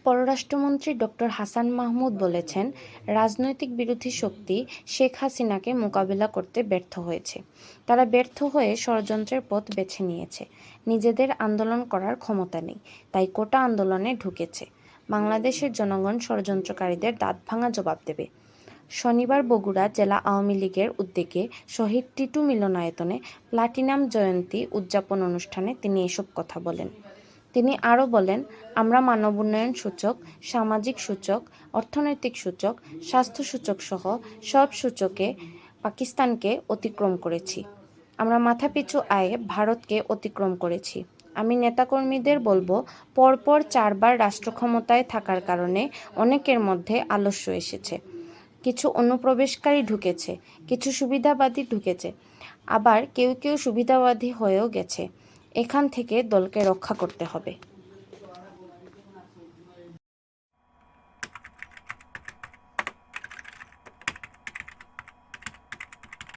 পররাষ্ট্রমন্ত্রী ডক্টর হাসান মাহমুদ বলেছেন, রাজনৈতিক বিরোধী শক্তি শেখ হাসিনাকে মোকাবিলা করতে ব্যর্থ হয়েছে। তারা ব্যর্থ হয়ে ষড়যন্ত্রের পথ বেছে নিয়েছে। নিজেদের আন্দোলন করার ক্ষমতা নেই, তাই কোটা আন্দোলনে ঢুকেছে। বাংলাদেশের জনগণ ষড়যন্ত্রকারীদের দাঁতভাঙা জবাব দেবে। শনিবার বগুড়া জেলা আওয়ামী লীগের উদ্যোগে শহীদ টিটু মিলনায়তনে প্লাটিনাম জয়ন্তী উদযাপন অনুষ্ঠানে তিনি এসব কথা বলেন। তিনি আরও বলেন, আমরা মানব উন্নয়ন সূচক, সামাজিক সূচক, অর্থনৈতিক সূচক, স্বাস্থ্য সূচক সহ সব সূচকে পাকিস্তানকে অতিক্রম করেছি। আমরা মাথাপিছু আয়ে ভারতকে অতিক্রম করেছি। আমি নেতাকর্মীদের বলবো, পরপর 4 বার রাষ্ট্রক্ষমতায় থাকার কারণে অনেকের মধ্যে আলস্য এসেছে। কিছু অনুপ্রবেশকারী ঢুকেছে, কিছু সুবিধাবাদী ঢুকেছে, আবার কেউ কেউ সুবিধাবাদী হয়েও গেছে। এখান থেকে দলকে রক্ষা করতে হবে।